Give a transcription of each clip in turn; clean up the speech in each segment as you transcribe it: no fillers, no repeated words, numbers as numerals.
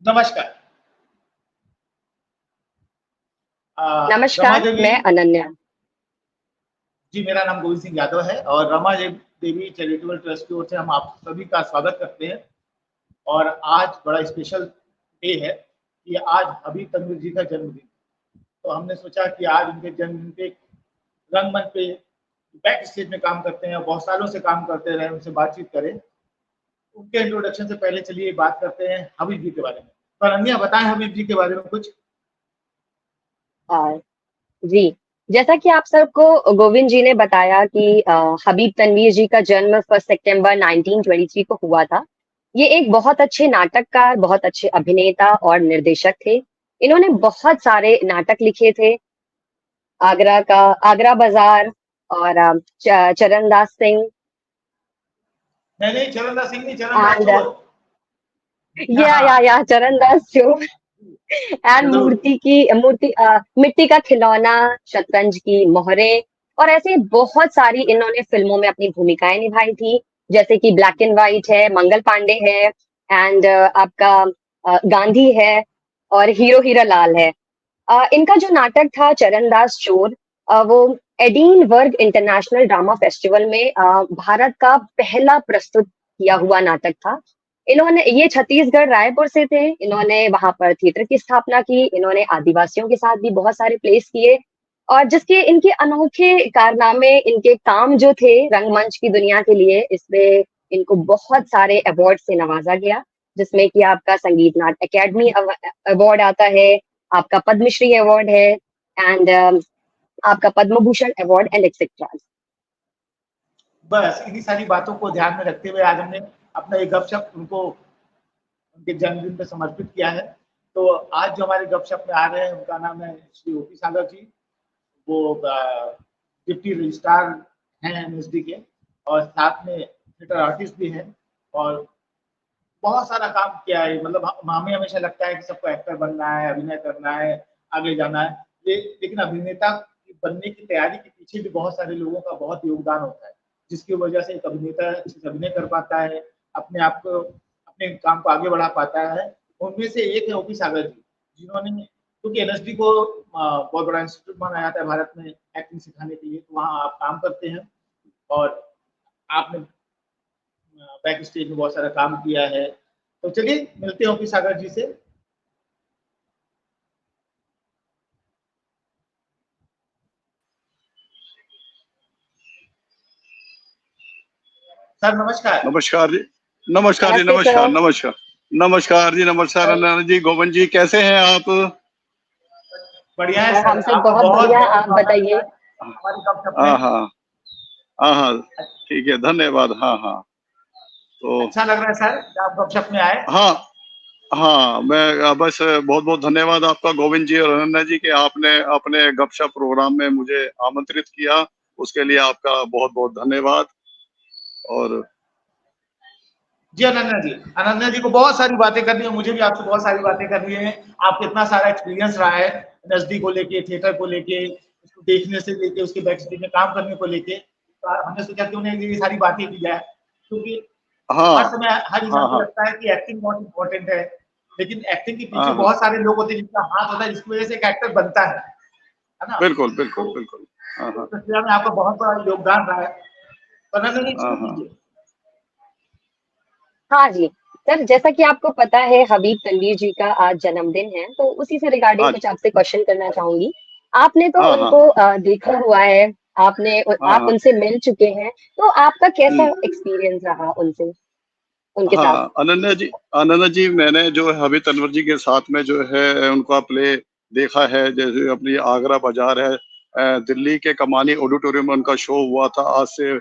नमस्कार। रमा नमस्कार, देवी। मैं अनन्या। जी, मेरा नाम गोविंद सिंह यादव है और देवी चैरिटेबल ट्रस्ट की ओर से हम आप सभी का स्वागत करते हैं। और आज बड़ा स्पेशल डे है कि आज हबीब तनवीर जी का जन्मदिन। तो हमने सोचा कि आज उनके जन्मदिन पे रंगमंच पे बैक स्टेज में काम करते हैं, बहुत सालों से काम करते रहे, उनसे बातचीत करें। उनके इंट्रोडक्शन से पहले चलिए बात करते हैं हबीब जी के बारे में। तो अनन्या बताएं हबीब जी के बारे में कुछ। अ, जी, जैसा कि आप सबको गोविंद जी ने बताया कि हबीब तनवीर जी का जन्म 1 सितंबर 1923 को हुआ था। ये एक बहुत अच्छे नाटककार, बहुत अच्छे अभिनेता और निर्देशक थे। इन्होंने बहुत सारे नाटक लिखे थे। आगरा का आगरा बाजार और चरणदास सिंह नहीं नहीं, चरणदास सिंह नहीं, चरणदास एंड चोर। या चरणदास चोर एंड जरूर। मिट्टी का खिलौना, शतरंज की मोहरें और ऐसे बहुत सारी इन्होंने फिल्मों में अपनी भूमिकाएं निभाई थी। जैसे कि ब्लैक एंड व्हाइट है, मंगल पांडे है एंड आपका गांधी है और हीरो हीरा लाल है। इनका जो नाटक था चरणदास चोर, वो एडीन वर्ग इंटरनेशनल ड्रामा फेस्टिवल में भारत का पहला प्रस्तुत किया हुआ नाटक था। इन्होंने ये छत्तीसगढ़ रायपुर से थे। इन्होंने वहां पर थिएटर की स्थापना की। इन्होंने आदिवासियों के साथ भी बहुत सारे प्लेस किए और जिसके इनके अनोखे कारनामे, इनके काम जो थे रंगमंच की दुनिया के लिए, इसमें इनको बहुत सारे अवार्ड से नवाजा गया, जिसमें कि आपका संगीत नाट्य अकेडमी अवार्ड आता है, आपका पद्मश्री अवार्ड है एंड आपका Padma Bhushan award and etcetera. बस इन्हीं सारी बातों को ध्यान में रखते हुए आज हमने अपना एक गपशप उनको उनके जन्मदिन पे समर्पित किया है। तो आज जो हमारे गपशप में आ रहे हैं उनका नाम है श्री ओपी सागर जी। वो डिप्टी रजिस्ट्रार हैं एमएसडी के और साथ में थिएटर आर्टिस्ट भी हैं और बहुत सारा काम किया है। मतलब हमें हमेशा लगता है कि सबको एक्टर बनना है, अभिनय करना है, आगे जाना है। लेकिन अभिनेता बनने की तैयारी के पीछे भी बहुत सारे लोगों का बहुत योगदान होता है, जिसकी वजह से एक अभिनेता अच्छे से अभिनय कर पाता है, अपने आप को अपने काम को आगे बढ़ा पाता है। उनमें से एक है ओपी सागर जी, जिन्होंने क्योंकि एनएसडी को बहुत बड़ा इंस्टीट्यूट माना जाता है भारत में एक्टिंग सिखाने के लिए, तो वहाँ आप काम करते हैं और आपने बैक स्टेज में बहुत सारा काम किया है। तो चलिए मिलते हैं ओपी सागर जी से। सर नमस्कार। नमस्कार जी। नमस्कार जी। नमस्ते नमस्कार सर। नमस्कार। नमस्कार जी। नमस्कार सर अनन्या जी, गोविंद जी, कैसे हैं आप? बढ़िया है सर सर, हम सब आपका बहुत बहुत बढ़िया, बहुत आप स्वागत है बताइए। हमारी गपशप हाँ में। हाँ। हाँ हाँ। ठीक है, धन्यवाद। हाँ हाँ। तो अच्छा लग रहा है सर कि आप गपशप में आए। हाँ हाँ, मैं बस बहुत बहुत धन्यवाद आपका गोविंद जी और अनन्या जी कि आपने अपने गपशप प्रोग्राम में मुझे आमंत्रित किया। उसके लिए आपका बहुत बहुत धन्यवाद। और जी अनन्या जी को बहुत सारी बातें करनी है, मुझे भी आपसे बहुत सारी बातें करनी है। आपको इतना सारा एक्सपीरियंस रहा है एनएसडी को लेके, थिएटर को लेके, उसको देखने से लेके, उसके बैक स्टेज में काम करने को लेके। तो हमने सोचा क्यों नहीं ये सारी बातें की जाए, क्योंकि हाँ हर समय हर इंसान हाँ को हाँ लगता है कि एक्टिंग बहुत इंपॉर्टेंट है, लेकिन एक्टिंग के पीछे हाँ हाँ, बहुत सारे लोग होते हैं जिनका हाथ होता है, जिसकी वजह से एक एक्टर बनता है ना। बिल्कुल तो बिल्कुल बिल्कुल। हाँ इस हाँ प्रक्रिया में आपका बहुत बड़ा योगदान रहा है। तो अनन्या जी हाँ शुरू हाँ कीजिए। हाँ जी, सर जैसा कि आपको पता है हबीब तनवीर जी का आज जन्मदिन है, तो उसी से रिगार्डिंग हाँ कुछ आपसे क्वेश्चन करना चाहूंगी। आपने तो हाँ हाँ उनको देखा हुआ है, हाँ आप हाँ। उनसे मिल चुके हैं, तो आपका कैसा हम्म, एक्सपीरियंस रहा उनसे, उनके साथ? हाँ अनन्या जी, मैंने जो है हबीब तनवर जी के साथ में जो है उनका प्ले देखा है। जैसे अपनी आगरा बाजार है, दिल्ली के कमानी ऑडिटोरियम में उनका शो हुआ था। आज से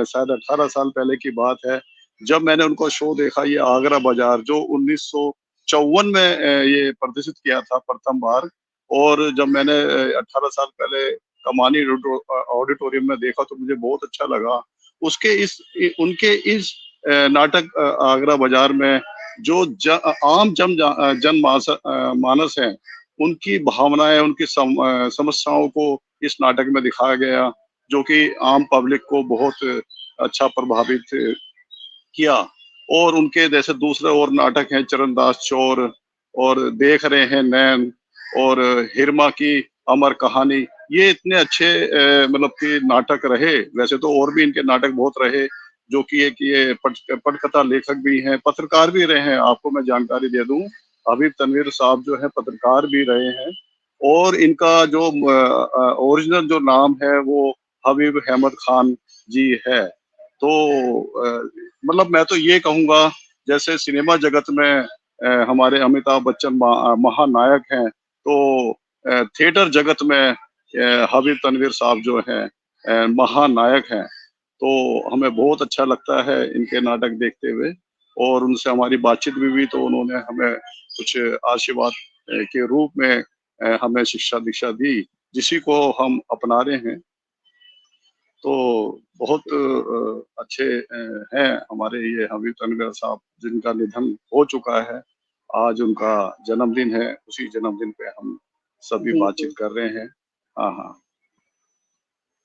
शायद 18 साल पहले की बात है, जब मैंने उनका शो देखा। ये आगरा बाजार जो 1954 में ये प्रदर्शित किया था प्रथम बार। और जब मैंने 18 साल पहले कमानी ऑडिटोरियम में देखा तो मुझे बहुत अच्छा लगा। उसके उनके इस नाटक आगरा बाजार में जो आम जन मानस है, उनकी भावनाएं, उनकी समस्याओं को इस नाटक में दिखाया गया, जो कि आम पब्लिक को बहुत अच्छा प्रभावित किया। और उनके जैसे दूसरे और नाटक हैं, चरणदास चोर और देख रहे हैं नैन और हिरमा की अमर कहानी, ये इतने अच्छे मतलब कि नाटक रहे। वैसे तो और भी इनके नाटक बहुत रहे, जो कि ये पटकथा लेखक भी हैं, पत्रकार भी रहे हैं। आपको मैं जानकारी दे दूं, हबीब तनवीर साहब जो है पत्रकार भी रहे हैं, और इनका जो ओरिजिनल जो नाम है वो हबीब अहमद खान जी है। तो मतलब मैं तो ये कहूंगा, जैसे सिनेमा जगत में हमारे अमिताभ बच्चन महानायक हैं, तो थिएटर जगत में हबीब तनवीर साहब जो हैं महानायक हैं। तो हमें बहुत अच्छा लगता है इनके नाटक देखते हुए, और उनसे हमारी बातचीत भी हुई तो उन्होंने हमें कुछ आशीर्वाद के रूप में हमें शिक्षा दीक्षा दी, जिसी को हम अपना रहे हैं। तो बहुत अच्छे हैं हमारे ये हबीब तनवीर साहब, जिनका निधन हो चुका है। आज उनका जन्मदिन है, उसी जन्मदिन पे हम सभी जी, बातचीत जी। कर रहे हैं। हाँ, हाँ।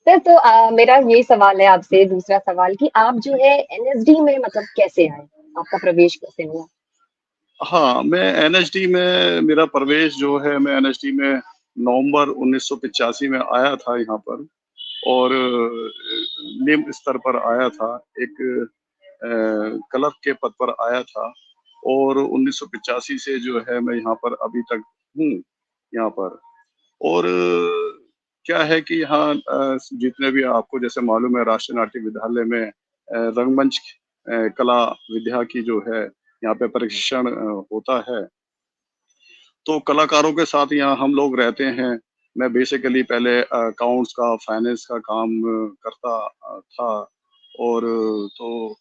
सर तो मेरा ये सवाल है आपसे, दूसरा सवाल कि आप जो है एनएसडी में मतलब कैसे आए? आपका प्रवेश कैसे हुआ? हाँ, मैं एनएसडी में मेरा प्रवेश जो है, मैं एनएसडी में नवंबर 1985 में आया था यहाँ पर, और निम्न स्तर पर आया था, एक क्लर्क के पद पर आया था, और 1985 से जो है मैं यहाँ पर अभी तक हूँ यहाँ पर। और क्या है कि यहाँ जितने भी आपको जैसे मालूम है, राष्ट्रीय नाट्य विद्यालय में रंगमंच कला विद्या की जो है यहाँ पे प्रशिक्षण होता है। तो कलाकारों के साथ यहाँ हम लोग रहते हैं। मैं बेसिकली पहले अकाउंट्स का, फाइनेंस का काम करता था, और तो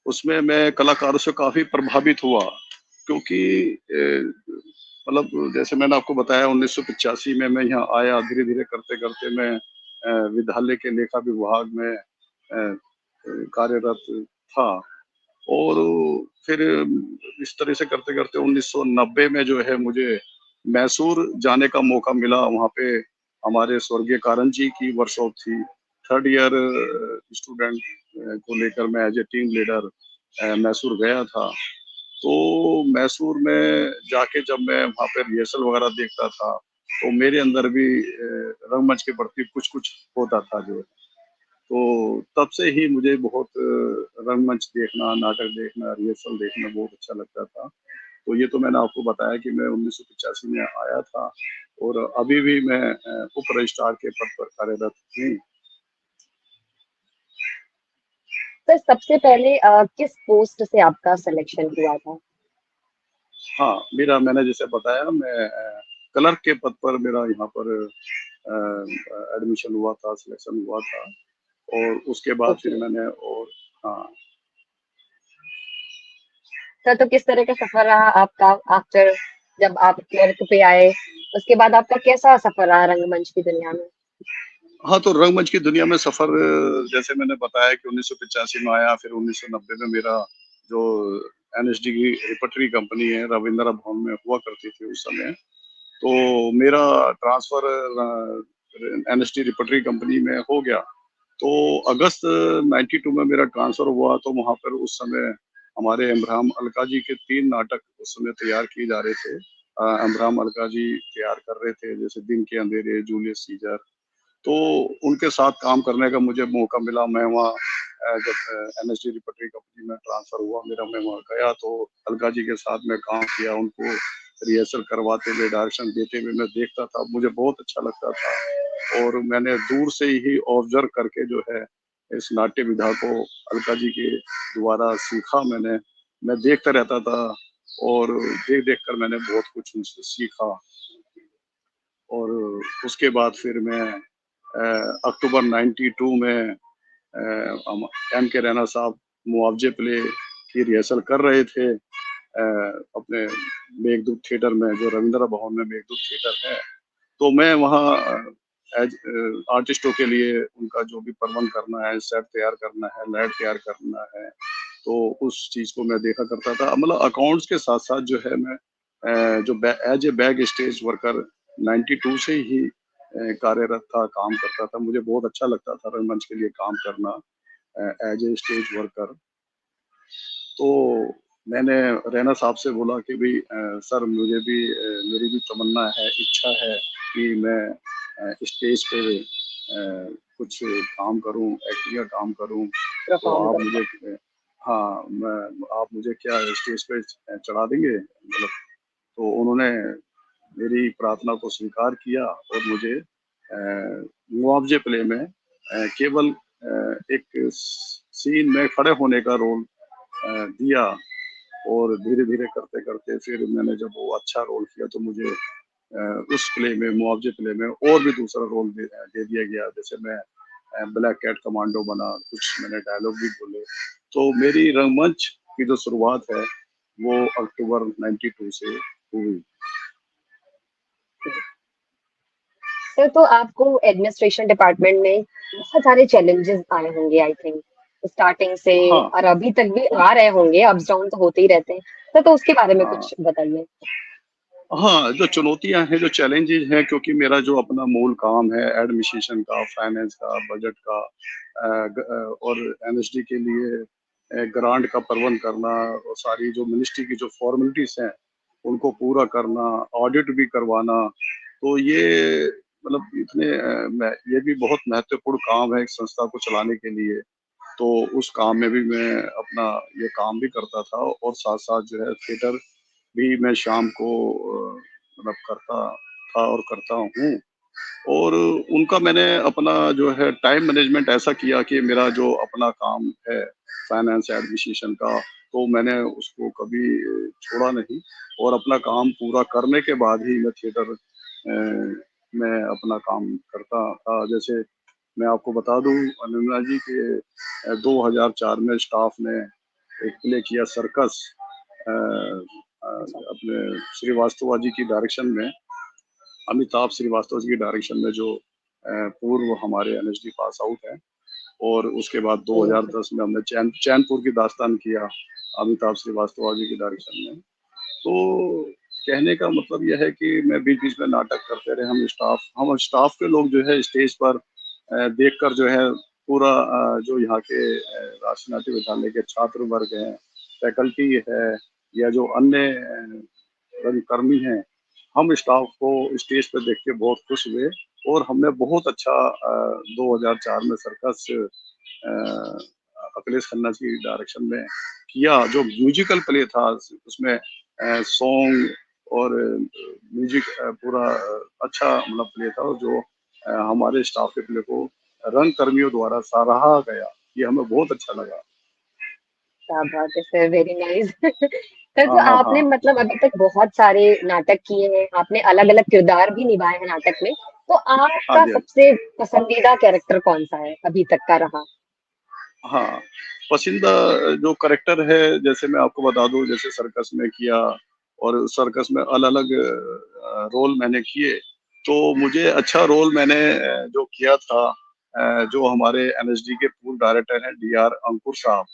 उसमें मैं कलाकारों से काफ़ी प्रभावित हुआ, क्योंकि मतलब जैसे मैंने आपको बताया 1985 में मैं यहाँ आया, धीरे-धीरे करते-करते मैं विद्यालय के लेखा विभाग में कार्यरत था, और फिर इस तरह से करते-करते 1990 में जो है मुझे मैसूर जाने का मौका मिला। वहाँ पे हमारे स्वर्गीय कारंत जी की वर्कशॉप थी। 3rd ईयर स्टूडेंट को लेकर मैं as a team leader Mysore गया था। तो मैसूर में जाके जब मैं वहाँ पे रिहर्सल वगैरह देखता था, तो मेरे अंदर भी रंगमंच के प्रति कुछ-कुछ होता था जो। तो तब से ही मुझे बहुत रंगमंच देखना, नाटक देखना, रिहर्सल देखना बहुत अच्छा लगता था। तो ये तो मैंने आपको बताया कि मैं 1985 में आया था, और अभी भी मैं उप रजिस्ट्रार के पद पर कार्यरत हूँ। सर सबसे पहले किस पोस्ट से आपका सिलेक्शन हुआ था? हाँ, मैंने जैसे बताया, मैं क्लर्क के पद पर मेरा यहाँ पर एडमिशन हुआ था, सिलेक्शन हुआ था, और उसके बाद ओके। फिर मैंने और हाँ। सर तो किस तरह का सफर रहा आपका आफ्टर जब आप क्लर्क पे आए? उसके बाद आपका कैसा सफर रहा रंगमंच की दुनिया में? हाँ, तो रंगमंच की दुनिया में सफ़र, जैसे मैंने बताया कि 1985 में आया, फिर 1990 में मेरा जो एनएसडी की रिपर्टरी कंपनी है, रविंद्रा भवन में हुआ करती थी उस समय। तो मेरा ट्रांसफ़र एनएसडी रिपर्टरी कंपनी में हो गया। तो अगस्त 92 में मेरा ट्रांसफ़र हुआ, तो वहाँ पर उस समय हमारे इमरान अलका जी के 3 नाटक उस समय तैयार किए जा रहे थे। इमरान अलका जी तैयार कर रहे थे, जैसे दिन के अंधेरे, जूलियस सीज़र। तो उनके साथ काम करने का मुझे मौका मिला। मैं वहाँ जब एनएसडी रिपर्टरी कंपनी में ट्रांसफ़र हुआ मेरा, मैं वहाँ गया, तो अलका जी के साथ मैं काम किया, उनको रिहर्सल करवाते हुए, डायरेक्शन देते हुए मैं देखता था, मुझे बहुत अच्छा लगता था, और मैंने दूर से ही ऑब्ज़र्व करके जो है इस नाट्य विधा को अलका जी के द्वारा सीखा मैंने। मैं देखता रहता था, और देख-देख कर मैंने बहुत कुछ उनसे सीखा, और उसके बाद फिर मैं अक्टूबर 92 में हम एम के रैना साहब मुआवजे प्ले की रिहर्सल कर रहे थे अपने मेघदूत थिएटर में, जो रविंद्रा भवन में मेघदूत थिएटर है। तो मैं वहाँ एज आर्टिस्टों के लिए उनका जो भी प्रबंध करना है, सेट तैयार करना है, लाइट तैयार करना है, तो उस चीज़ को मैं देखा करता था। मतलब अकाउंट्स के साथ-साथ जो है मैं जो as a back stage worker 92 से ही कार्यरत था, काम करता था। मुझे बहुत अच्छा लगता था रंगमंच के लिए काम करना एज ए स्टेज वर्कर। तो मैंने रैना साहब से बोला कि भाई सर मुझे भी मेरी भी तमन्ना है, इच्छा है कि मैं स्टेज पे कुछ काम करूं, एक्टिंग का काम करूं, तो परफॉर्म आप कर मुझे पाए। हाँ मैं आप मुझे क्या स्टेज पे चढ़ा देंगे, मतलब। तो उन्होंने मेरी प्रार्थना को स्वीकार किया और मुझे मुआवजे प्ले में केवल एक सीन में खड़े होने का रोल दिया। और धीरे धीरे करते करते फिर मैंने जब वो अच्छा रोल किया तो मुझे उस प्ले में, मुआवजे प्ले में, और भी दूसरा रोल दे दिया गया। जैसे मैं ब्लैक कैट कमांडो बना, कुछ मैंने डायलॉग भी बोले। तो मेरी रंगमंच की जो शुरुआत है वो अक्टूबर 92 से हुई। तो आपको एडमिनिस्ट्रेशन डिपार्टमेंट में बहुत सारे चैलेंजेस आए होंगे आई थिंक, स्टार्टिंग से, हाँ और अभी तक भी आ रहे होंगे, अप्स डाउन तो होते ही रहते हैं। तो उसके बारे में हाँ कुछ बताइए। हाँ, जो चुनौतियां हैं, जो चैलेंजेस हैं, क्योंकि मेरा जो अपना मूल काम है एडमिनिस्ट्रेशन का, फाइनेंस का, बजट का, और एनएसडी के लिए ग्रांट का प्रबंध करना, और सारी जो मिनिस्ट्री की जो फॉर्मेलिटीज हैं उनको पूरा करना, ऑडिट भी करवाना। तो ये मतलब इतने ये भी बहुत महत्वपूर्ण काम है एक संस्था को चलाने के लिए। तो उस काम में भी मैं अपना ये काम भी करता था, और साथ साथ जो है थिएटर भी मैं शाम को मतलब करता था और करता हूँ। और उनका मैंने अपना जो है टाइम मैनेजमेंट ऐसा किया कि मेरा जो अपना काम है फाइनेंस एडमिनिस्ट्रेशन का, तो मैंने उसको कभी छोड़ा नहीं। और अपना काम पूरा करने के बाद ही मैं थिएटर में अपना काम करता था। जैसे मैं आपको बता दूं अनिंदा जी के 2004 में स्टाफ ने एक प्ले किया सर्कस, अच्छा। अपने श्रीवास्तव जी की डायरेक्शन में, अमिताभ श्रीवास्तव जी की डायरेक्शन में, जो पूर्व हमारे एनएसडी पास आउट है। और उसके बाद हम्म। 2010 में हमने चैनपुर की दास्तान किया अमिताभ श्रीवास्तव जी की डायरेक्शन में। तो कहने का मतलब यह है कि मैं बीच बीच में नाटक करते रहे। हम स्टाफ के लोग जो है स्टेज पर देखकर जो है पूरा जो यहाँ के राष्ट्रीय नाट्य विद्यालय के छात्र वर्ग हैं, फैकल्टी है, या जो अन्य रंगकर्मी हैं, हम स्टाफ को स्टेज पर देख के बहुत खुश हुए। और हमने बहुत अच्छा 2004 में सर्कस अखिलेश खन्ना जी की डायरेक्शन में किया, जो म्यूजिकल प्ले था। उसमें सॉन्ग और म्यूजिक पूरा अच्छा मतलब प्ले था, और जो हमारे स्टाफ के प्ले को रंग कर्मियों द्वारा सराहा गया, ये हमें बहुत अच्छा लगा। क्या बात है सर, वेरी नाइस। तो हाँ हाँ आपने हाँ मतलब अभी तक बहुत सारे नाटक किए हैं, आपने अलग अलग किरदार भी निभाए हैं नाटक में। तो हाँ आपका जी, हाँ जी। सबसे पसंदीदा कैरेक्टर कौन सा है अभी तक का रहा? हाँ, पसंदीदा जो करेक्टर है, जैसे मैं आपको बता दूं, जैसे सर्कस में किया, और सर्कस में अलग अलग रोल मैंने किए। तो मुझे अच्छा रोल मैंने जो किया था, जो हमारे एनएसडी के पूर्व डायरेक्टर हैं डीआर अंकुर साहब,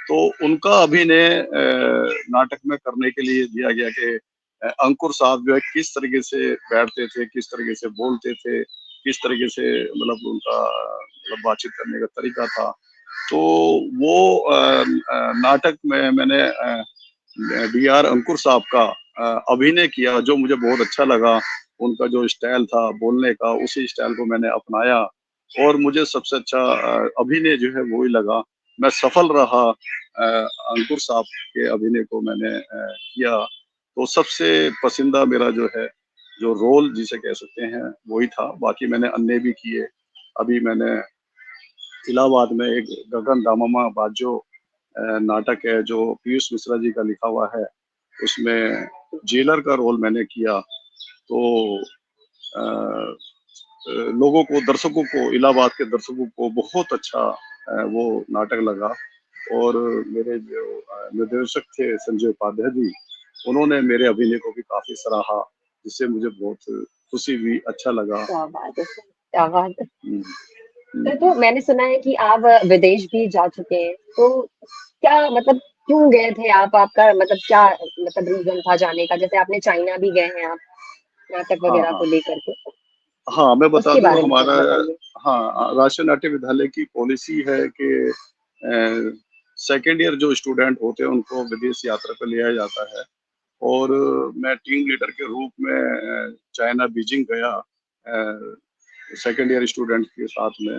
तो उनका अभिनय नाटक में करने के लिए दिया गया कि अंकुर साहब जो है किस तरीके से बैठते थे, किस तरीके से बोलते थे, किस तरीके से मतलब उनका मतलब बातचीत करने का तरीका था। तो वो नाटक में मैंने डीआर अंकुर साहब का अभिनय किया, जो मुझे बहुत अच्छा लगा। उनका जो स्टाइल था बोलने का, उसी स्टाइल को मैंने अपनाया, और मुझे सबसे अच्छा अभिनय जो है वो ही लगा। मैं सफल रहा अंकुर साहब के अभिनय को मैंने किया। तो सबसे पसंदीदा मेरा जो है, जो रोल जिसे कह सकते हैं, वही था। बाकी मैंने अन्य भी किए। अभी मैंने इलाहाबाद में एक गगन दाममा बाजो नाटक है, जो पीयूष मिश्रा जी का लिखा हुआ है, उसमें जेलर का रोल मैंने किया। तो अ, लोगों को, दर्शकों को, इलाहाबाद के दर्शकों को बहुत अच्छा वो नाटक लगा। और मेरे जो निर्देशक थे संजय उपाध्याय जी, उन्होंने मेरे अभिनय को भी काफी सराहा, जिससे मुझे बहुत खुशी हुई, अच्छा लगा। क्या बात है सर, क्या बात है। हम्म, तो हम्म। मैंने सुना है कि आप विदेश भी जा चुके हैं। तो क्या मतलब क्यों गए थे आप? आपका मतलब क्या मतलब रीजन था जाने का? जैसे आपने चाइना भी गए हैं आप नाटक हाँ वगैरह हाँ को लेकर के, हाँ, मैं बता उसके दूं, बारे में हमारा कुछ बताइए। हाँ राष्ट्रीय नाट्य विद्यालय की पॉलिसी है कि सेकंड ईयर जो स्टूडेंट होते हैं उनको विदेश यात्रा पे लिया जाता है। और मैं टीम लीडर के रूप में चाइना बीजिंग गया सेकंड ईयर स्टूडेंट के साथ में।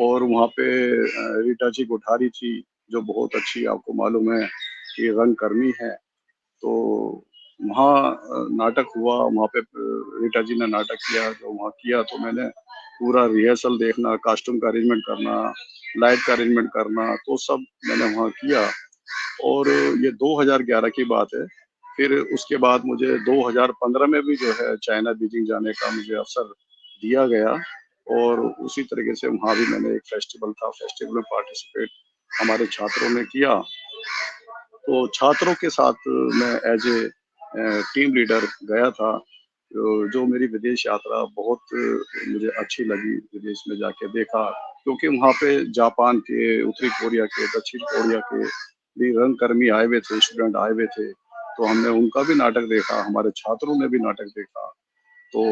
और वहाँ पे रीटा जी कोठारी थी, जो बहुत अच्छी, आपको मालूम है कि रंगकर्मी है। तो वहाँ नाटक हुआ, वहाँ पे रीटा जी ने नाटक किया, जो वहाँ किया तो मैंने पूरा रिहर्सल देखना, कास्ट्यूम का अरेंजमेंट करना, लाइट का अरेंजमेंट करना, तो सब मैंने वहाँ किया। और ये 2011 की बात है। फिर उसके बाद मुझे 2015 में भी जो है चाइना बीजिंग जाने का मुझे अवसर दिया गया। और उसी तरीके से वहाँ भी मैंने एक फेस्टिवल था, फेस्टिवल में पार्टिसिपेट हमारे छात्रों ने किया। तो छात्रों के साथ मैं एज ए टीम लीडर गया था। जो मेरी विदेश यात्रा बहुत मुझे अच्छी लगी, विदेश में जाके देखा, क्योंकि वहाँ पे जापान के, उत्तरी कोरिया के, दक्षिण कोरिया के भी रंगकर्मी आए हुए थे, स्टूडेंट आए हुए थे। तो हमने उनका भी नाटक देखा, हमारे छात्रों ने भी नाटक देखा। तो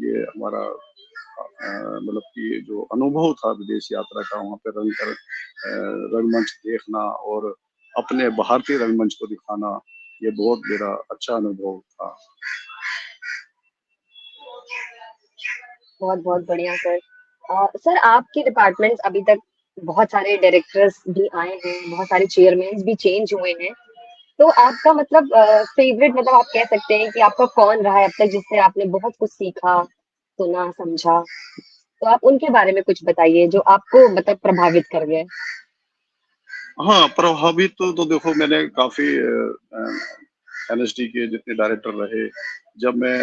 ये हमारा मतलब कि जो अनुभव था विदेश यात्रा का, वहाँ पे रंगमंच देखना और अपने भारतीय रंगमंच को दिखाना, ये बहुत मेरा अच्छा अनुभव था। बहुत बहुत बढ़िया सर। सर आपके डिपार्टमेंट्स अभी तक बहुत सारे डायरेक्टर्स भी आए हैं, बहुत सारे चेयरमैन भी चेंज हुए हैं। तो आपका मतलब फेवरेट, मतलब आप कह सकते हैं कि आपका कौन रहा है अब तक जिससे आपने बहुत कुछ सीखा, सुना, समझा? तो आप उनके बारे में कुछ बताइए जो आपको मतलब प्रभावित कर गए। हाँ, प्रभावित तो देखो, मैंने काफ़ी एनएसडी के जितने डायरेक्टर रहे, जब मैं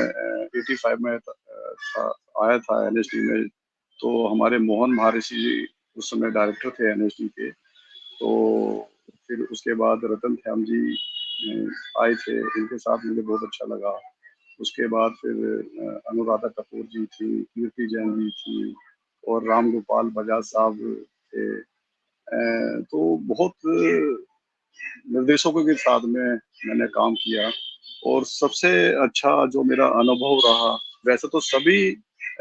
85 में था, आया था एनएसडी में, तो हमारे मोहन महर्षि जी उस समय डायरेक्टर थे एनएसडी के। तो फिर उसके बाद रतन श्याम जी आए थे, उनके साथ मुझे बहुत अच्छा लगा। उसके बाद फिर अनुराधा कपूर जी थी, कीर्ति जैन जी थी, और राम गोपाल बजाज साहब थे। तो बहुत निर्देशकों के साथ में मैंने काम किया। और सबसे अच्छा जो मेरा अनुभव रहा, वैसे तो सभी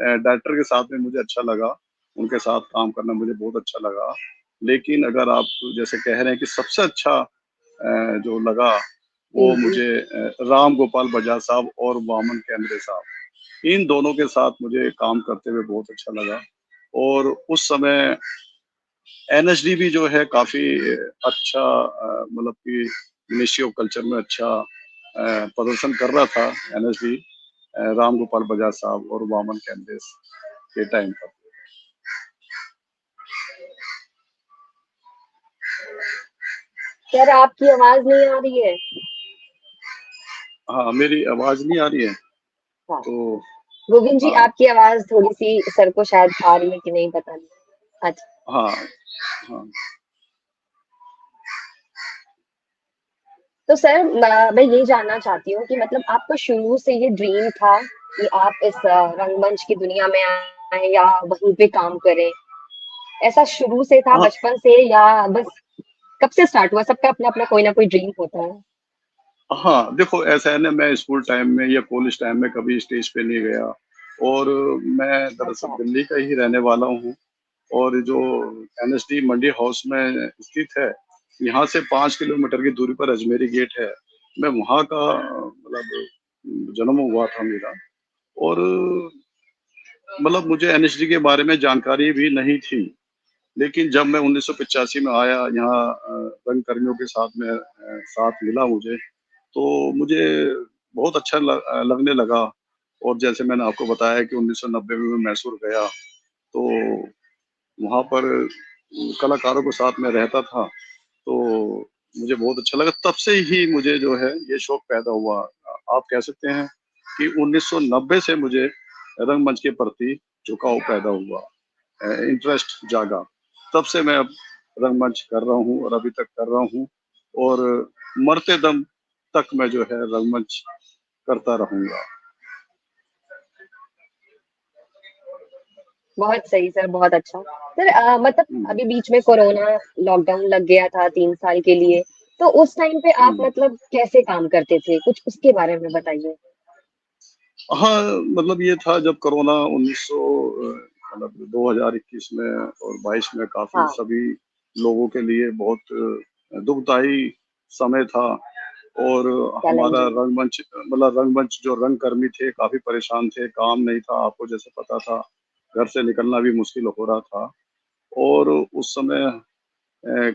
डायरेक्टर के साथ में मुझे अच्छा लगा, उनके साथ काम करना मुझे बहुत अच्छा लगा। लेकिन अगर आप जैसे कह रहे हैं कि सबसे अच्छा जो लगा, जी वो जी। मुझे राम गोपाल बजाज साहब और वामन केंद्रे साहब, इन दोनों के साथ मुझे काम करते हुए बहुत अच्छा लगा। और उस समय एनएसडी भी जो है काफी अच्छा, मतलब कि मिनिस्ट्री ऑफ कल्चर में अच्छा प्रदर्शन कर रहा था एनएसडी, राम गोपाल बजाज साहब और वामन कैंडेस के टाइम पर। सर आपकी आवाज नहीं आ रही है। हाँ, मेरी आवाज नहीं आ रही है? हाँ, तो गोविंद जी हाँ आपकी आवाज थोड़ी सी सर को शायद आ रही है कि नहीं, पता नहीं। अच्छा। हाँ हाँ तो सर मैं ये जानना चाहती हूँ कि मतलब आपका शुरू से ये ड्रीम था कि आप इस रंगमंच की दुनिया में आए या वहीं पे काम करें? ऐसा शुरू से था, हाँ बचपन से, या बस कब से स्टार्ट हुआ? सबका अपना अपना कोई ना कोई ड्रीम होता है। हाँ, देखो ऐसा है ना, मैं स्कूल टाइम में या कॉलेज टाइम में कभी स्टेज पे नहीं गया। और मैं दरअसल अच्छा। दिल्ली का ही रहने वाला हूँ। और जो एनएसडी मंडी हाउस में स्थित है, यहाँ से 5 किलोमीटर की दूरी पर अजमेरी गेट है। मैं वहाँ का मतलब जन्म हुआ था मेरा। और मतलब मुझे एनएसडी के बारे में जानकारी भी नहीं थी। लेकिन जब मैं 1985 में आया यहाँ, रंग कर्मियों के साथ में साथ मिला मुझे, तो मुझे बहुत अच्छा लगने लगा। और जैसे मैंने आपको बताया कि 1990 में मैं मैसूर गया, तो वहाँ पर कलाकारों के साथ में रहता था, तो मुझे बहुत अच्छा लगा। तब से ही मुझे जो है ये शौक पैदा हुआ। आप कह सकते हैं कि 1990 से मुझे रंगमंच के प्रति झुकाव पैदा हुआ, इंटरेस्ट जागा। तब से मैं अब रंगमंच कर रहा हूँ और अभी तक कर रहा हूँ। और मरते दम तक मैं जो है रंगमंच करता रहूँगा। बहुत सही सर, बहुत अच्छा। सर मतलब हुँ, अभी बीच में कोरोना लॉकडाउन लग गया था 3 साल के लिए। तो उस टाइम पे आप हुँ। मतलब कैसे काम करते थे? कुछ उसके बारे में बताइए। हाँ, मतलब ये था जब कोरोना 1900 मतलब 2021 में और 22 में काफ़ी हाँ। सभी लोगों के लिए बहुत दुखदाई समय था। और हमारा चैलेंजिंग। रंगमंच मतलब रंगमंच जो रंगकर्मी थे काफी परेशान थे, काम नहीं था, आपको जैसे पता था, घर से निकलना भी मुश्किल हो रहा था। और उस समय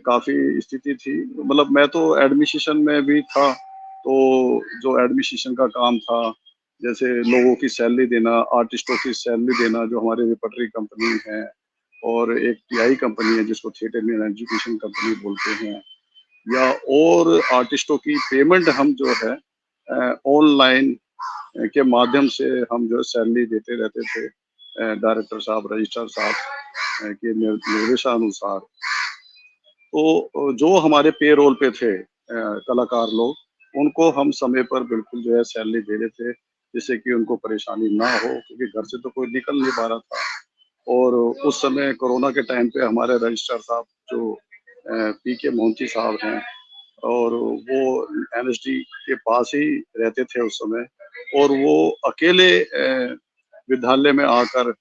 काफी स्थिति थी, मतलब मैं तो एडमिनिस्ट्रेशन में भी था, तो जो एडमिनिस्ट्रेशन का काम था, जैसे लोगों की सैलरी देना, आर्टिस्टों की सैलरी देना, जो हमारे रिपर्टरी कंपनी है, और एक टीआई कंपनी है जिसको थिएटर एंड एजुकेशन कंपनी बोलते हैं, या और आर्टिस्टों की पेमेंट हम जो है ऑनलाइन के माध्यम से हम जो सैलरी देते रहते थे डायरेक्टर साहब, रजिस्ट्रार साहब के निर्देशानुसार। तो जो हमारे पेरोल पे थे कलाकार लोग, उनको हम समय पर बिल्कुल जो है सैलरी दे रहे थे, जिससे कि उनको परेशानी ना हो, क्योंकि घर से तो कोई निकल नहीं पा रहा था। और उस समय कोरोना के टाइम पे हमारे रजिस्ट्रार साहब जो पीके मोहंती साहब हैं, और वो एनएसडी के पास ही रहते थे उस समय, और वो अकेले विद्यालय में आकर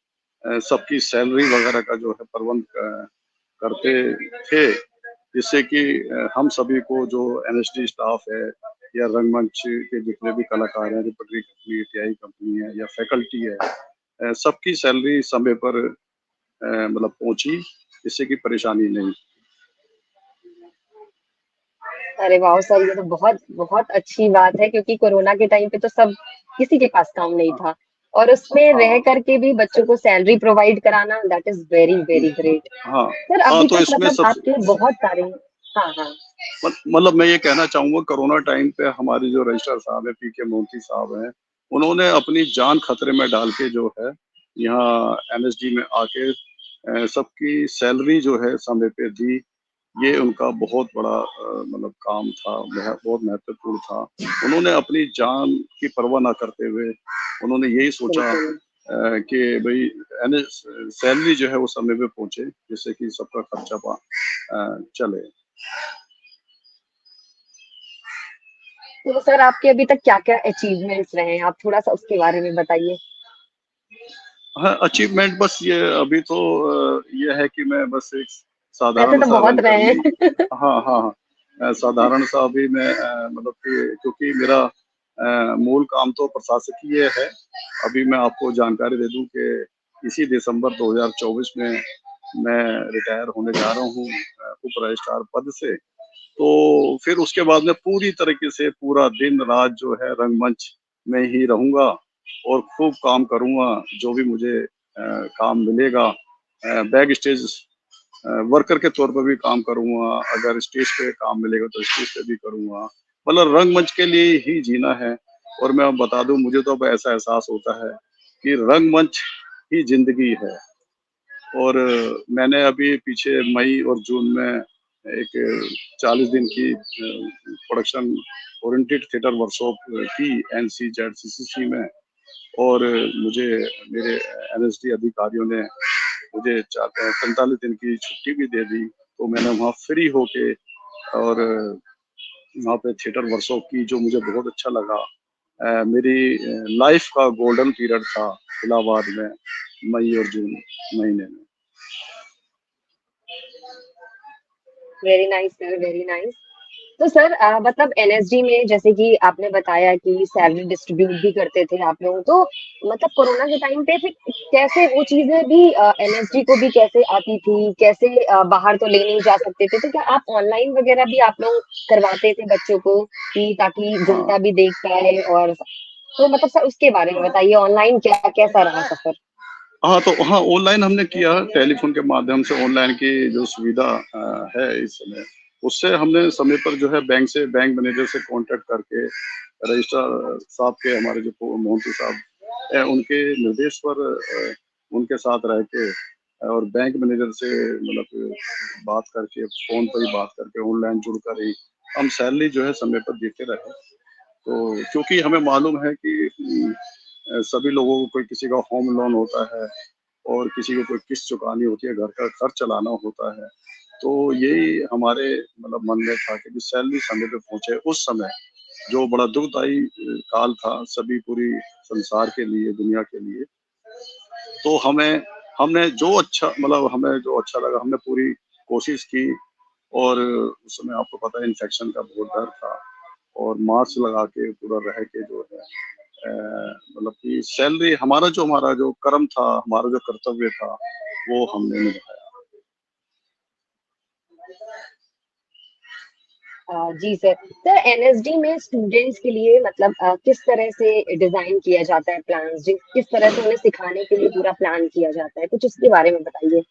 सबकी सैलरी वगैरह का जो है प्रबंध करते थे, जिससे कि हम सभी को जो एनएसडी स्टाफ है, या रंगमंच के जितने भी कलाकार हैं, रिपर्टरी कंपनी, टीआई कंपनी है, या फैकल्टी है, सबकी सैलरी समय पर मतलब पहुंची, जिससे कि परेशानी नहीं। अरे वाह सर, ये तो बहुत बहुत अच्छी बात है, क्योंकि कोरोना के टाइम पे तो सब किसी के पास काम नहीं हाँ था, और उसमें रह हाँ करके भी बच्चों को सैलरी प्रोवाइड कराना, that is very very great. हाँ सर हाँ। अभी तो तक इसमें मतलब सब आपके बहुत सारे। हाँ हाँ। मतलब मैं ये कहना चाहूंगा, कोरोना टाइम पे हमारे जो रजिस्ट्रार साहब है, पीके मोहंती साहब हैं, उन्होंने अपनी जान खतरे में डाल के जो है यहाँ एनएसडी में आके सबकी सैलरी जो है समय पे दी। ये उनका बहुत बड़ा मतलब काम था, बहुत महत्वपूर्ण था। उन्होंने अपनी जान की परवाह ना करते हुए उन्होंने यही सोचा बिल्कुल। कि भाई सैलरी जो है वो समय पे पहुंचे, जिससे कि सबका खर्चा चले। तो सर आपके अभी तक क्या क्या अचीवमेंट्स रहे हैं, आप थोड़ा सा उसके बारे में बताइए। हाँ, अचीवमेंट बस ये अभी तो ये है कि मैं बस एक वैसे साधारण तो सा बहुत रहे रंगकर्मी। हैं। हाँ हाँ हाँ। साधारण सा अभी मैं मतलब कि क्योंकि मेरा मूल काम तो प्रशासकीय है। अभी मैं आपको जानकारी दे दूं कि इसी दिसंबर 2024 में मैं रिटायर होने जा रहा हूँ उप रजिस्ट्रार पद से। तो फिर उसके बाद में पूरी तरीके से पूरा दिन रात जो है रंगमंच में ही रहूंगा, और खूब काम करूंगा। जो भी मुझे काम मिलेगा, बैक स्टेज वर्कर के तौर पर भी काम करूंगा, अगर स्टेज पे काम मिलेगा तो स्टेज पे भी करूंगा। मतलब रंगमंच के लिए ही जीना है। और मैं अब बता दूं, मुझे तो अब ऐसा एहसास होता है कि रंगमंच ही जिंदगी है। और मैंने अभी पीछे मई और जून में एक 40 दिन की प्रोडक्शन ओरिएंटेड थिएटर वर्कशॉप की NCZCCC में। और मुझे मेरे एनएसडी अधिकारियों ने मुझे 45 दिन की छुट्टी भी दे दी। तो मैंने वहाँ फ्री होके और वहाँ पे थिएटर वर्कशॉप की, जो मुझे बहुत अच्छा लगा। मेरी लाइफ का गोल्डन पीरियड था इलाहाबाद में, मई और जून महीने में। Very nice sir, very nice. तो सर मतलब एनएसडी में जैसे कि आपने बताया कि सैलरी डिस्ट्रीब्यूट भी करते थे आप लोग, तो मतलब कोरोना के टाइम पे फिर कैसे वो चीजें भी एनएसडी को भी कैसे आती थी, कैसे बाहर तो ले नहीं जा सकते थे, तो क्या आप ऑनलाइन वगैरह भी आप लोग करवाते थे बच्चों को, कि ताकि हाँ जनता भी देख पाए, और तो मतलब सर उसके बारे में बताइए, ऑनलाइन क्या कैसा रहा सफर। हाँ। तो हाँ, ऑनलाइन हमने किया, टेलीफोन के माध्यम से ऑनलाइन की जो सुविधा है इस समय, उससे हमने समय पर जो है बैंक मैनेजर से कांटेक्ट करके, रजिस्ट्रार साहब के, हमारे जो मोहंती साहब है, उनके निर्देश पर उनके साथ रह के, और बैंक मैनेजर से मतलब बात करके, फोन पर ही बात करके, ऑनलाइन जुड़कर ही हम सैलरी जो है समय पर देते रहे। तो क्योंकि हमें मालूम है कि सभी लोगों को, कोई किसी का होम लोन होता है, और किसी को कोई किस्त चुकानी होती है, घर का खर्च चलाना होता है। तो यही हमारे मतलब मन में था कि सैलरी समय पे पहुंचे। उस समय जो बड़ा दुखदाई काल था सभी पूरी संसार के लिए, दुनिया के लिए। तो हमने जो अच्छा, मतलब हमें जो अच्छा लगा, हमने पूरी कोशिश की और उस समय आपको पता है इन्फेक्शन का बहुत डर था, और मास्क लगा के पूरा रह के जो है मतलब कि सैलरी हमारा जो कर्म था, हमारा जो कर्तव्य था, वो हमने निभाया। जी सर। सर एनएसडी में स्टूडेंट्स के लिए मतलब किस तरह से डिजाइन किया जाता है प्लान्स, किस तरह से उन्हें सिखाने के लिए पूरा प्लान किया जाता है, कुछ उसके बारे में बताइए।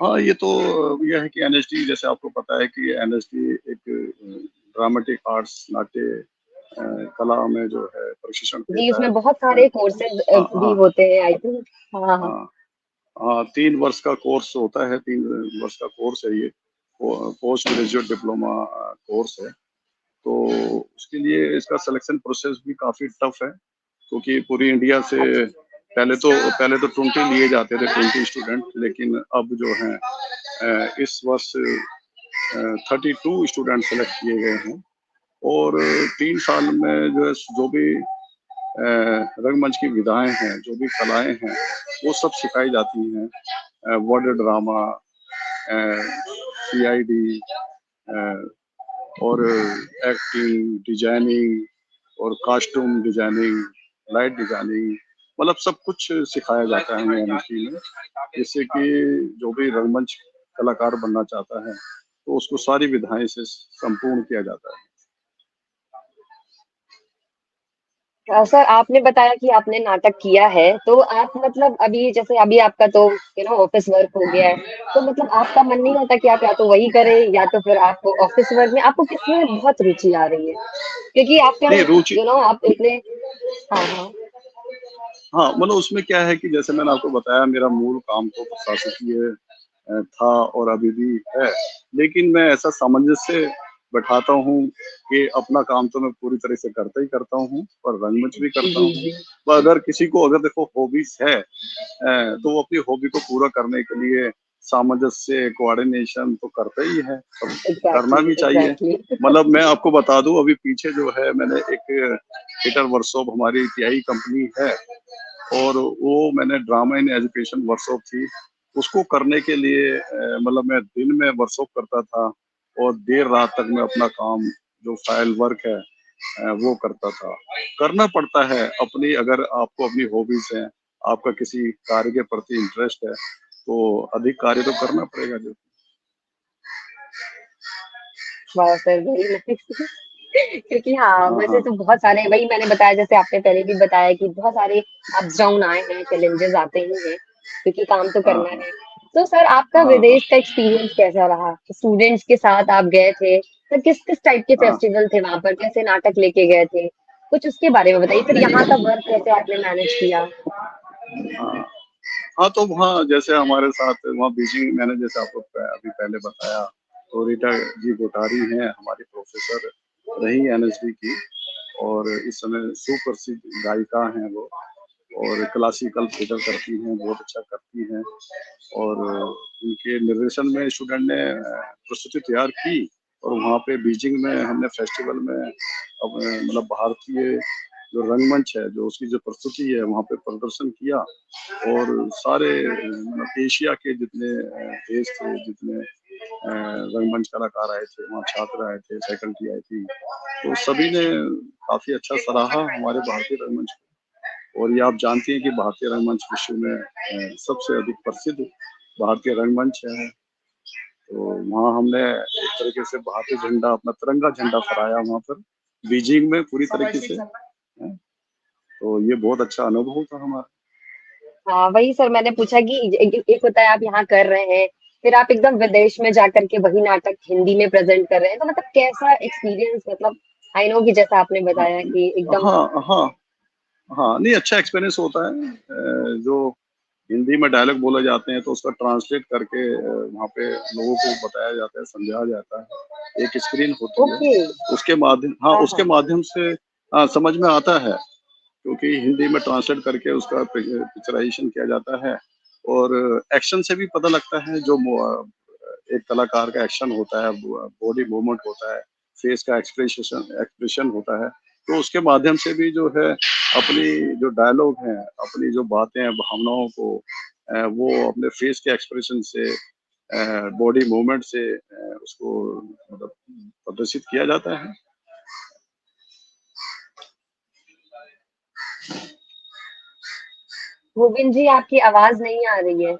हाँ, ये तो यह है कि एनएसडी, जैसे आपको पता है कि एनएसडी एक ड्रामेटिक आर्ट्स, नाट्य कला में जो है प्रशिक्षण जी देता है। उसमें बहुत सारे कोर्सेज हाँ भी हाँ होते हैं आई थिंक। हाँ हाँ। हाँ हाँ, 3 वर्ष का कोर्स होता है, 3 वर्ष का कोर्स है ये, पोस्ट ग्रेजुएट डिप्लोमा कोर्स है। तो उसके लिए इसका सिलेक्शन प्रोसेस भी काफी टफ है, क्योंकि पूरी इंडिया से अच्छा। पहले तो 20 लिए जाते थे, 20 स्टूडेंट, लेकिन अब जो है इस वर्ष 32 स्टूडेंट सेलेक्ट किए गए हैं। और 3 साल में जो है जो भी रंगमंच की विधाएं हैं, जो भी कलाएं हैं, वो सब सिखाई जाती हैं। वर्ड ड्रामा, सीआईडी, और एक्टिंग, डिजाइनिंग और कॉस्ट्यूम डिजाइनिंग, लाइट डिजाइनिंग, मतलब सब कुछ सिखाया जाता है हमें एनएसडी में, जिससे कि जो भी रंगमंच कलाकार बनना चाहता है तो उसको सारी विधाएं से संपूर्ण किया जाता है। सर आपने बताया कि आपने नाटक किया है, तो आप मतलब अभी जैसे अभी आपका तो ऑफिस वर्क हो गया है, तो मतलब आपका मन नहीं होता कि आप या तो वही करें या तो फिर आपको ऑफिस वर्क में आपको किसमें बहुत रुचि आ रही है, क्योंकि आपके नहीं, रुचि, आप इतने। हाँ हाँ। हाँ, मतलब उसमें क्या है कि जैसे मैंने आपको बताया, मेरा मूल काम तो प्रशासकीय था और अभी भी है, लेकिन मैं ऐसा सामंजस्य बैठाता हूँ कि अपना काम तो मैं पूरी तरह से करता ही करता हूँ, पर रंगमंच भी करता जी हूँ। जी। पर अगर किसी को, अगर देखो हॉबीज है, तो वो अपनी हॉबी को पूरा करने के लिए सामंजस्य, कोऑर्डिनेशन तो करता ही है, और करना एग्जैक्टली भी चाहिए। एग्जैक्टली। मतलब मैं आपको बता दूं, अभी पीछे जो है मैंने एक थिएटर वर्कशॉप, हमारी टीआई कंपनी है, और वो मैंने ड्रामा इन एजुकेशन वर्कशॉप थी, उसको करने के लिए मतलब मैं दिन में वर्कशॉप करता था और देर रात तक मैं अपना काम, जो फाइल वर्क है, वो करता था। करना पड़ता है अपनी, अगर आपको अपनी हॉबीज हैं, आपका किसी कार्य के प्रति इंटरेस्ट है, तो अधिक कार्य तो करना पड़ेगा जो। वाह सर वेरी नाइस। क्योंकि हाँ हाँ वैसे हाँ तो बहुत सारे, वही मैंने बताया, जैसे आपने पहले भी बताया कि बहुत सारे अप्स डाउन आए हैं, चैलेंजेस आते ही हैं, क्योंकि काम तो हाँ करना हाँ है। तो सर आपका हाँ हाँ विदेश का एक्सपीरियंस कैसा रहा, स्टूडेंट्स के साथ आप गए थे, तो किस किस टाइप के हाँ फेस्टिवल थे वहां पर, कैसे नाटक लेके गए थे, कुछ उसके बारे में बताइए, फिर यहाँ का वर्क कैसे आपने मैनेज किया। हाँ हाँ, तो वहाँ जैसे हमारे साथ वहाँ बीजिंग, मैंने जैसे आपको अभी पहले बताया, तो रीटा जी गोटारी हैं हमारी प्रोफेसर रही एनएसडी की, और इस समय सुप्रसिद्ध गायिका हैं वो, और क्लासिकल थिएटर करती हैं, बहुत अच्छा करती हैं। और उनके निर्देशन में स्टूडेंट ने प्रस्तुति तैयार की, और वहाँ पे बीजिंग में हमने फेस्टिवल में मतलब भारतीय जो रंगमंच है, जो उसकी जो प्रस्तुति है, वहाँ पे प्रदर्शन किया। और सारे मतलब एशिया के जितने देश थे, जितने रंगमंच कलाकार आए थे, वहाँ छात्र आए थे, फैकल्टी आई थी, तो सभी ने काफी अच्छा सराहा हमारे भारतीय रंगमंच को। और ये आप जानती हैं कि भारतीय रंगमंच विश्व में सबसे अधिक प्रसिद्ध भारतीय रंगमंच है। तो वहाँ हमने एक तरीके से भारतीय झंडा, अपना तिरंगा झंडा फहराया वहाँ पर बीजिंग में पूरी तरीके से। तो ये बहुत अच्छा अनुभव था हमारा। हाँ वही सर मैंने पूछा कि एक होता है आप यहाँ कर रहे हैं, फिर आप एकदम विदेश में जाकर के वही नाटक हिंदी में प्रेजेंट कर रहे हैं, तो मतलब कैसा एक्सपीरियंस, मतलब आई नो कि जैसा आपने बताया कि एकदम। हाँ हाँ हाँ, नहीं, अच्छा एक्सपीरियंस होता है। जो हिंदी में डायलॉग बोले जाते हैं, तो उसका ट्रांसलेट करके वहाँ पे लोगों को बताया जाता है, समझाया जाता है। एक स्क्रीन होती है, ओके। उसके माध्यम, हाँ, हाँ उसके हाँ। माध्यम से समझ में आता है, क्योंकि हिंदी में ट्रांसलेट करके उसका पिक्चराइजेशन किया जाता है। और एक्शन से भी पता लगता है, जो एक कलाकार का एक्शन होता है, बॉडी मूवमेंट होता है, फेस का एक्सप्रेशन एक्सप्रेशन होता है, तो उसके माध्यम से भी जो है अपनी जो डायलॉग हैं, अपनी जो बातें हैं, भावनाओं को वो अपने फेस के एक्सप्रेशन से बॉडी मूवमेंट से उसको मतलब प्रदर्शित किया जाता है। गोविंद जी, आपकी आवाज नहीं आ रही है।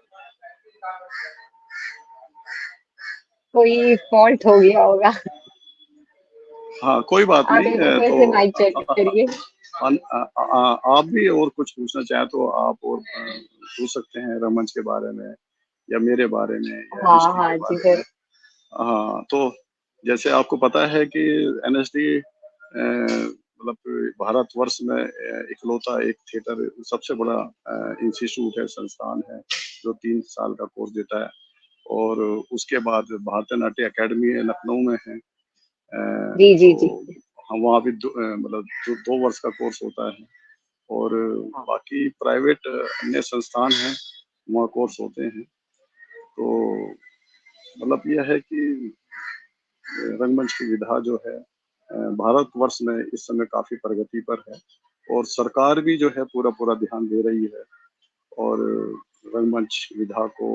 कोई फॉल्ट हो गया होगा। हाँ, कोई बात आप नहीं। एक बार फिर तो से माइक चेक करिए। आप भी और कुछ पूछना चाहें तो आप और पूछ सकते हैं रंगमंच के बारे में या मेरे बारे में या हाँ एनएसडी के हाँ जी, बारे में। फिर। हाँ, तो जैसे आपको पता है कि एनएसडी मतलब भारतवर्ष में इकलौता एक थिएटर सबसे बड़ा इंस्टीट्यूट है, संस्थान है, जो 3 साल का कोर्स देता है। और उसके बाद भारतीय नाट्य अकेडमी है, लखनऊ में है। जी जी जी। तो हम वहाँ भी मतलब 2 वर्ष का कोर्स होता है। और हाँ। बाकी प्राइवेट अन्य संस्थान हैं, वहाँ कोर्स होते हैं। तो मतलब यह है कि रंगमंच की विधा जो है भारतवर्ष में इस समय काफी प्रगति पर है। और सरकार भी जो है पूरा पूरा ध्यान दे रही है और रंगमंच विधा को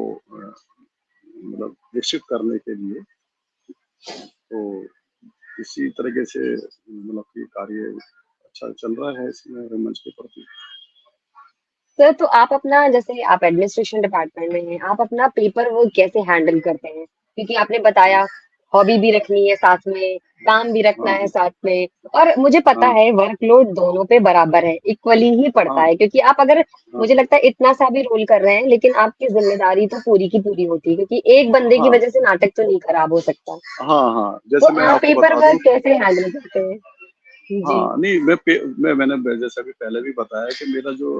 मतलब विकसित करने के लिए। तो इसी तरीके से मतलब कि कार्य अच्छा चल रहा है इसमें रंगमंच के प्रति। सर, तो आप अपना, जैसे आप एडमिनिस्ट्रेशन डिपार्टमेंट में हैं, आप अपना पेपर वर्क कैसे हैंडल करते हैं? क्योंकि आपने बताया हॉबी भी रखनी है साथ में, काम भी रखना है हाँ साथ में, और मुझे पता हाँ है वर्कलोड दोनों पे बराबर है, इक्वली ही पड़ता हाँ है, क्योंकि आप अगर, हाँ मुझे लगता है इतना सा भी रोल कर रहे हैं, लेकिन आपकी जिम्मेदारी तो पूरी की पूरी होती है, क्योंकि एक बंदे की हाँ वजह से नाटक तो नहीं खराब हो सकता। हाँ हाँ, तो जैसे मैं आप आपको पेपर बता दूं। वर्क कैसे हैंडल करते हैं? जी। हाँ, नहीं मैंने जैसे अभी पहले भी बताया कि मेरा जो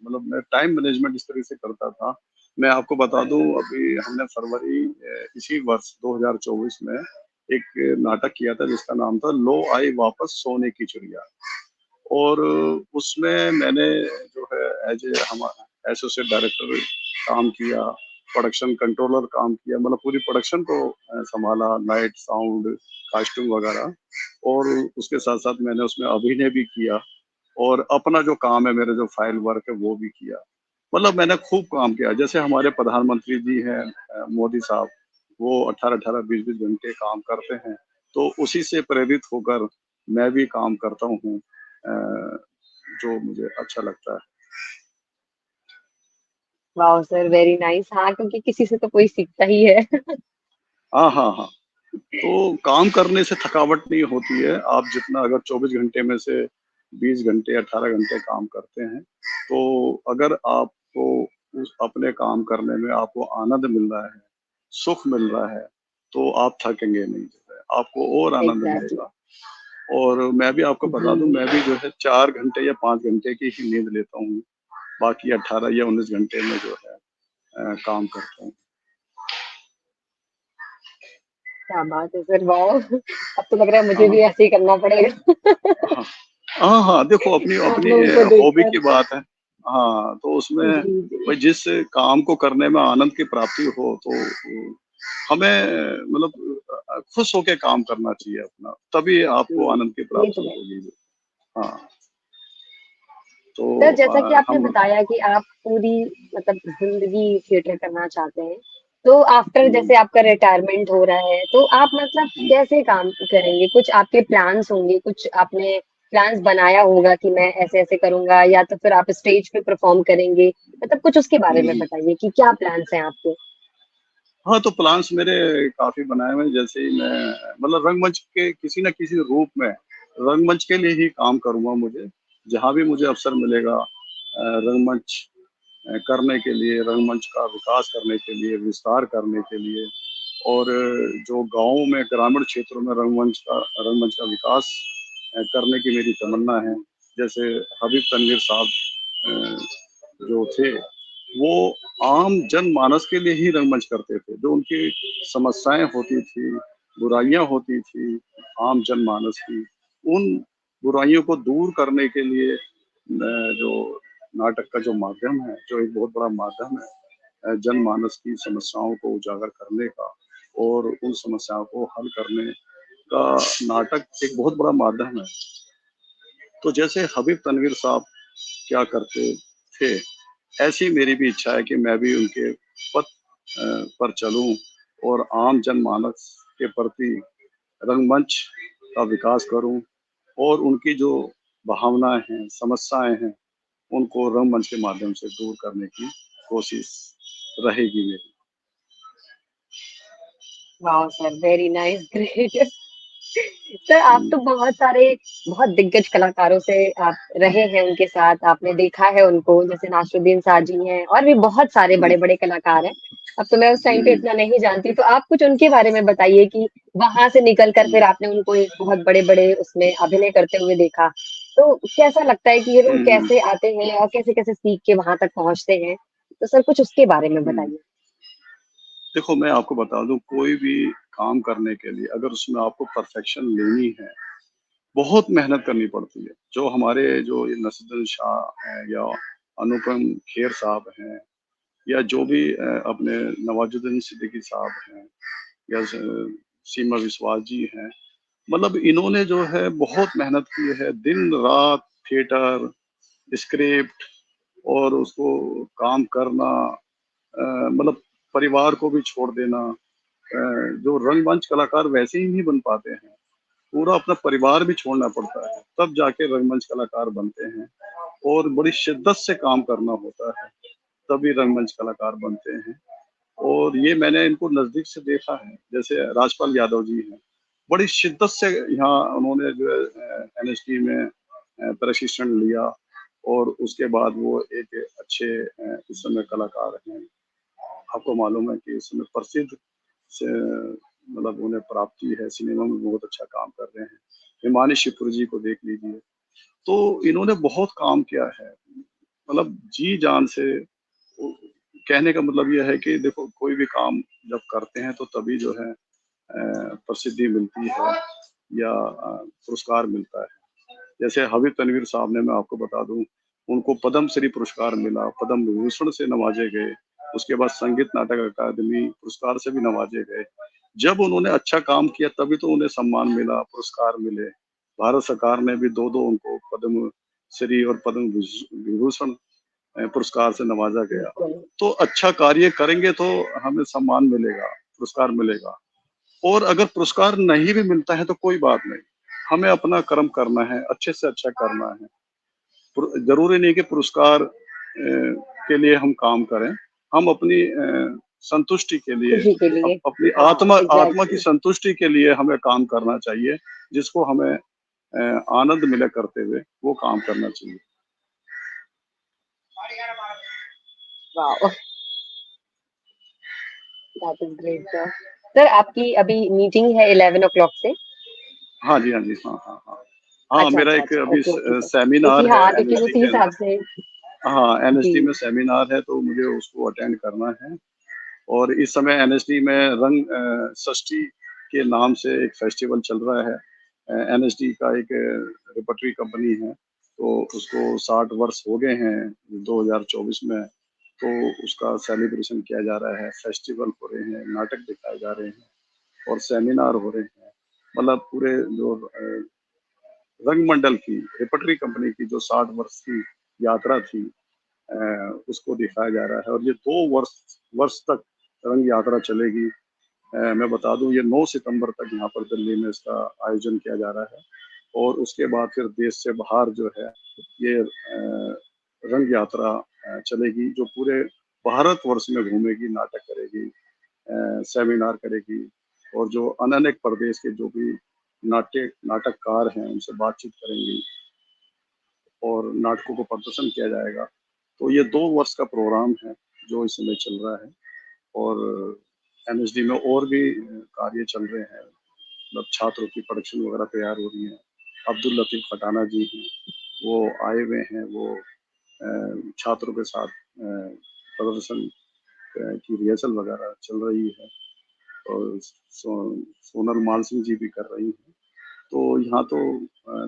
मतलब मैं टाइम मैनेजमेंट इस तरह से करता था। मैं आपको बता दूं, अभी हमने फरवरी इसी वर्ष 2024 में एक नाटक किया था जिसका नाम था लो आई वापस सोने की चिड़िया। और उसमें मैंने जो है एज ए हमारा एसोसिएट डायरेक्टर काम किया, प्रोडक्शन कंट्रोलर काम किया, मतलब पूरी प्रोडक्शन को संभाला, लाइट साउंड कास्ट्यूम वगैरह। और उसके साथ साथ मैंने उसमें अभिनय भी किया और अपना जो काम है, मेरा जो फाइल वर्क है वो भी किया। मतलब मैंने खूब काम किया। जैसे हमारे प्रधानमंत्री जी हैं मोदी साहब, वो 18-18 20-20 घंटे काम करते हैं। तो उसी से प्रेरित होकर मैं भी काम करता हूँ, जो मुझे अच्छा लगता है। वाह सर, वेरी नाइस। हाँ, क्योंकि किसी से तो कोई सीखता ही है। हाँ हाँ हाँ, तो काम करने से थकावट नहीं होती है। आप जितना अगर 24 घंटे में से 20 घंटे 18 घंटे काम करते हैं, तो अगर आपको उस अपने काम करने में आपको आनंद मिल रहा है, सुख मिल रहा है, तो आप थकेंगे नहीं, जो है आपको और आनंद एग्जैक्टली। मिलेगा। और मैं भी आपको बता दूं, जी। मैं भी जो है 4 घंटे या 5 घंटे की ही नींद लेता हूँ। बाकी 18 या 19 घंटे में जो है काम करता हूँ। क्या बात है सर, वाह। अब तो लग रहा है मुझे भी हाँ ऐसे ही करना पड़ेगा। हाँ हाँ हाँ, देखो अपनी आप अपनी लोगों को हॉबी देखकर। की बात है। हाँ, तो उसमें जी जी। भाई जिस काम को करने में आनंद की प्राप्ति हो, तो हमें मतलब खुश होके काम करना चाहिए अपना, तभी आपको आनंद की ये तो प्राप्ति है। होगी। हाँ, तो सर, जैसा कि आपने हम बताया कि आप पूरी, मतलब जिंदगी थिएटर करना चाहते हैं, तो आफ्टर हम्म, जैसे आपका रिटायरमेंट हो रहा है, तो आप मतलब कैसे काम करेंगे? कुछ आपके प्लान्स होंगे, कुछ आपने प्लान्स बनाया होगा कि मैं ऐसे ऐसे करूंगा, या तो फिर आप स्टेज पे परफॉर्म करेंगे, मतलब कुछ उसके बारे में हम्म। बताइए कि क्या प्लान्स हैं आपके। हाँ, तो प्लान्स मेरे काफी बनाए हुए हैं। जैसे ही मैं मतलब रंगमंच के किसी न किसी रूप में रंगमंच के लिए ही काम करूंगा। मुझे जहां भी मुझे अवसर मिलेगा रंगमंच करने के लिए, रंगमंच का विकास करने के लिए, विस्तार करने के लिए। और जो गाँव में ग्रामीण क्षेत्रों में रंगमंच का विकास करने की मेरी तमन्ना है। जैसे हबीब तनवीर साहब जो थे, वो आम जनमानस के लिए ही रंगमंच करते थे। जो उनकी समस्याएं होती थी, बुराइयां होती थी आम जनमानस की, उन बुराइयों को दूर करने के लिए जो नाटक का जो माध्यम है, जो एक बहुत बड़ा माध्यम है जनमानस की समस्याओं को उजागर करने का और उन समस्याओं को हल करने का, नाटक एक बहुत बड़ा माध्यम है। तो जैसे हबीब तनवीर साहब क्या करते थे, ऐसी मेरी भी इच्छा है कि मैं भी उनके पथ पर चलूं और आम जनमानस के प्रति रंगमंच का विकास करूं और उनकी जो भावनाएं हैं, समस्याएं हैं, उनको रंगमंच के माध्यम से दूर करने की कोशिश रहेगी मेरी। Wow sir, very nice, great. Sir आप हम्म, तो बहुत दिग्गज कलाकारों से आप रहे हैं, उनके साथ आपने देखा है उनको, जैसे नासरुद्दीन साजी हैं और भी बहुत सारे हम्म, बड़े बड़े कलाकार हैं। अब तो मैं उस टाइम पे हम्म, इतना नहीं जानती, तो आप कुछ उनके बारे में बताइए कि वहां से निकल कर फिर आपने उनको एक बहुत बड़े बड़े उसमें अभिनय करते हुए देखा, तो कैसा लगता है कि ये लोग हम्म, कैसे आते हैं और कैसे कैसे सीख के वहां तक पहुंचते हैं? तो सर कुछ उसके बारे में हम्म। बताइए। देखो, मैं आपको बता दूं, कोई भी काम करने के लिए अगर उसमें आपको परफेक्शन लेनी है, बहुत मेहनत करनी पड़ती है। जो हमारे जो ये नसीरुद्दीन शाह हैं या अनुपम खेर साहब हैं या जो भी अपने नवाजुद्दीन सिद्दीकी साहब हैं या सीमा विश्वास जी हैं, मतलब इन्होंने जो है बहुत मेहनत की है, दिन रात थिएटर, स्क्रिप्ट और उसको काम करना, मतलब परिवार को भी छोड़ देना। जो रंगमंच कलाकार वैसे ही नहीं बन पाते हैं, पूरा अपना परिवार भी छोड़ना पड़ता है, तब जाके रंगमंच कलाकार बनते हैं और बड़ी शिद्दत से काम करना होता है, तभी रंगमंच कलाकार बनते हैं। और ये मैंने इनको नजदीक से देखा है। जैसे राजपाल यादव जी हैं, बड़ी शिद्दत से यहाँ उन्होंने जो है एनएसडी में प्रशिक्षण लिया और उसके बाद वो एक अच्छे इस समय कलाकार हैं। आपको मालूम है कि इस समय प्रसिद्ध से मतलब उन्हें प्राप्ति है, सिनेमा में बहुत अच्छा काम कर रहे हैं। हिमानी शिवपुरी जी को देख लीजिए। तो इन्होंने बहुत काम किया है, मतलब जी जान से। कहने का मतलब यह है कि देखो, कोई भी काम जब करते हैं तो तभी जो है प्रसिद्धि मिलती है या पुरस्कार मिलता है। जैसे हबीब तनवीर साहब ने, मैं आपको बता दूं, उनको पद्म श्री पुरस्कार मिला, पद्म विभूषण से नवाजे गए, उसके बाद संगीत नाटक अकादमी पुरस्कार से भी नवाजे गए। जब उन्होंने अच्छा काम किया तभी तो उन्हें सम्मान मिला, पुरस्कार मिले। भारत सरकार ने भी दो दो उनको पद्म श्री और पद्म विभूषण पुरस्कार से नवाजा गया। बिल्कुल। तो अच्छा कार्य करेंगे तो हमें सम्मान मिलेगा, पुरस्कार मिलेगा। और अगर पुरस्कार नहीं भी मिलता है तो कोई बात नहीं, हमें अपना कर्म करना है, अच्छे से अच्छा करना है। जरूरी नहीं कि पुरस्कार के लिए हम काम करें। हम अपनी संतुष्टि के लिए, खुशी के लिए। अपनी हाँ, आत्मा आत्मा की एग्जैक्टली। संतुष्टि के लिए हमें काम करना चाहिए, जिसको हमें आनंद मिले करते हुए, वो काम करना चाहिए। वाह, that is great sir. Sir आपकी अभी मीटिंग है 11 o'clock से? हाँ जी, हाँ जी, हाँ, हाँ, हाँ। हाँ, अच्छा मेरा अच्छा एक अच्छा, अभी ओके ओके सर, क्योंकि सेमिनार है हाँ, क्योंकि एनएसडी उसी के। हिसाब से। हाँ, जी। एनएसडी में सेमिनार है तो मुझे उसको अटेंड करना है। और इस समय एनएसडी में रंग षष्ठी के नाम से एक फेस्टिवल चल रहा है। एनएसडी का एक रिपर्टरी कंपनी है, तो उसको 60 वर्ष हो गए हैं 2024 में। तो उसका सेलिब्रेशन किया जा रहा है, फेस्टिवल हो रहे हैं, नाटक दिखाए जा रहे हैं और सेमिनार हो रहे हैं। मतलब पूरे जो रंगमंडल की, रिपर्टरी कंपनी की जो 60 वर्ष की यात्रा थी, उसको दिखाया जा रहा है। और ये 2 वर्ष वर्ष तक रंग यात्रा चलेगी। मैं बता दूं, ये 9 सितंबर तक यहाँ पर दिल्ली में इसका आयोजन किया जा रहा है। और उसके बाद फिर देश से बाहर जो है ये रंग यात्रा चलेगी, जो पूरे भारतवर्ष में घूमेगी, नाटक करेगी, सेमिनार करेगी। और जो अनेक प्रदेश के जो भी नाटककार हैं उनसे बातचीत करेंगी और नाटकों को प्रदर्शन किया जाएगा। तो ये 2 वर्ष का प्रोग्राम है जो इस समय चल रहा है। और एनएसडी में और भी कार्य चल रहे हैं, मतलब छात्रों की प्रोडक्शन वगैरह तैयार हो रही है। अब्दुल लतीफ खटाना जी हैं, वो आए हुए हैं, वो छात्रों के साथ प्रदर्शन की रिहर्सल वगैरह चल रही है। और सोनल मान सिंह जी भी कर रही हैं। तो यहाँ तो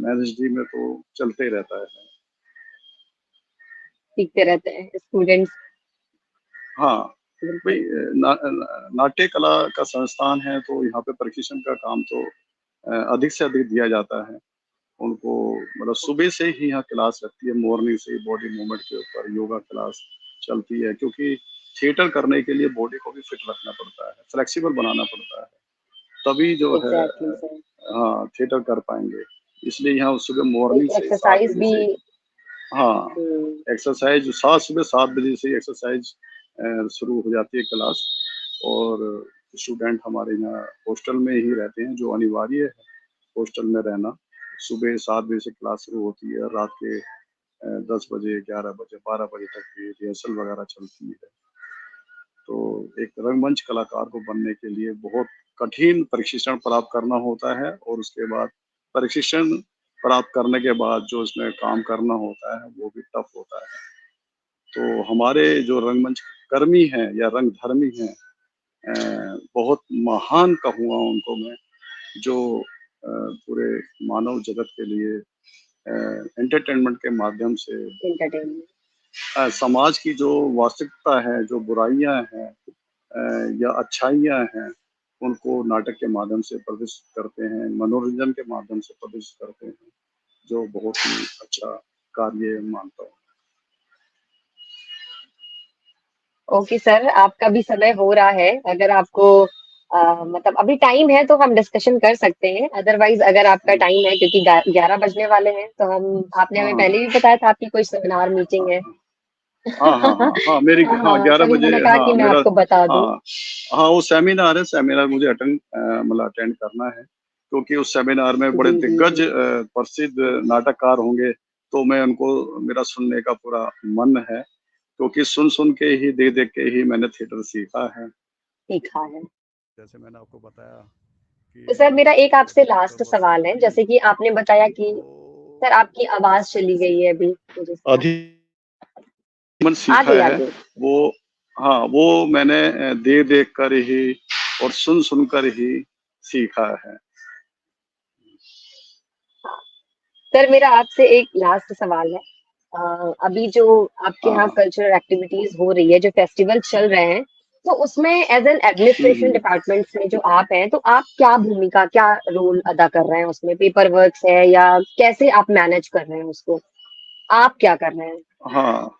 एनएसडी में तो चलते ही रहता है। सीखते रहते हैं स्टूडेंट्स। हाँ भाई, बिल्कुल। नाट्य कला का संस्थान है तो यहाँ पे प्रशिक्षण का काम तो अधिक से अधिक दिया जाता है उनको। मतलब सुबह से ही यहाँ क्लास लगती है, मॉर्निंग से ही बॉडी मूवमेंट के ऊपर योगा क्लास चलती है। क्योंकि थिएटर करने के लिए बॉडी को भी फिट रखना पड़ता है, फ्लेक्सिबल बनाना पड़ता है, तभी जो है एग्जैक्टली सर। हाँ थिएटर कर पाएंगे। इसलिए यहाँ सुबह एक मॉर्निंग से 7 एक्सरसाइज बजे भी। से हाँ हम्म, एक्सरसाइज सुबह 7 बजे से एक्सरसाइज शुरू हो जाती है क्लास। और स्टूडेंट हमारे यहाँ हॉस्टल में ही रहते हैं, जो अनिवार्य है हॉस्टल में रहना। सुबह 7 बजे से क्लास शुरू होती है, रात के 10 बजे 11 बजे 12 बजे तक भी रिहर्सल वगैरह चलती है। तो एक रंगमंच कलाकार को बनने के लिए बहुत कठिन प्रशिक्षण प्राप्त करना होता है, और उसके बाद प्रशिक्षण प्राप्त करने के बाद जो उसमें काम करना होता है वो भी टफ होता है। तो हमारे जो रंगमंच कर्मी हैं या रंगधर्मी हैं, बहुत महान कहूँगा उनको मैं, जो पूरे मानव जगत के लिए एंटरटेनमेंट के माध्यम से एंटरटेनमेंट। समाज की जो वास्तविकता है, जो बुराइयां हैं या अच्छाइयां हैं, उनको नाटक के माध्यम से प्रदर्शित करते हैं, मनोरंजन के माध्यम से प्रदर्शित करते हैं, जो बहुत ही अच्छा कार्य मानता हूँ। ओके सर, आपका भी समय हो रहा है। अगर आपको मतलब अभी टाइम है तो हम डिस्कशन कर सकते हैं, अदरवाइज अगर आपका टाइम है, क्योंकि 11 बजने वाले हैं, तो हम आपने हमें हाँ पहले भी बताया था आपकी कोई सेमिनार मीटिंग है। हाँ हाँ हाँ हाँ मेरी हाँ हाँ, 11 बजे, तभी मैंने कहा हाँ कि मैं मेरा आपको बता दूं। हाँ हाँ वो सेमिनार है, सेमिनार मुझे मतलब अटेंड करना है, क्योंकि उस सेमिनार में बड़े जी जी दिग्गज जी। प्रसिद्ध नाटककार होंगे, तो मैं उनको मेरा सुनने का पूरा मन है, क्योंकि सुन सुन के ही देख देख के ही मैंने थिएटर सीखा है। सीखा है। जैसे मैंने आपको बताया तो कि सर मेरा एक जब आपसे डॉक्टर लास्ट सवाल है, वसुमती जैसे कि आपने बताया कि तो सर आपकी आवाज चली गई है अभी मुझे। अधिगमन आ सीखा गई आ है, गई। वो हाँ वो मैंने देख देख कर ही और सुन सुन कर ही सीखा है। सर मेरा आपसे एक लास्ट सवाल है। अभी जो आपके यहाँ हाँ कल्चरल एक्टिविटीज हो रही है, जो फेस्टिवल चल रहे हैं, तो उसमें as an administration hmm. Department में जो आप हैं, तो आप क्या भूमिका, क्या रोल अदा कर रहे हैं उसमें? पेपर वर्क है या कैसे आप मैनेज कर रहे हैं उसको? आप क्या कर रहे हैं? हाँ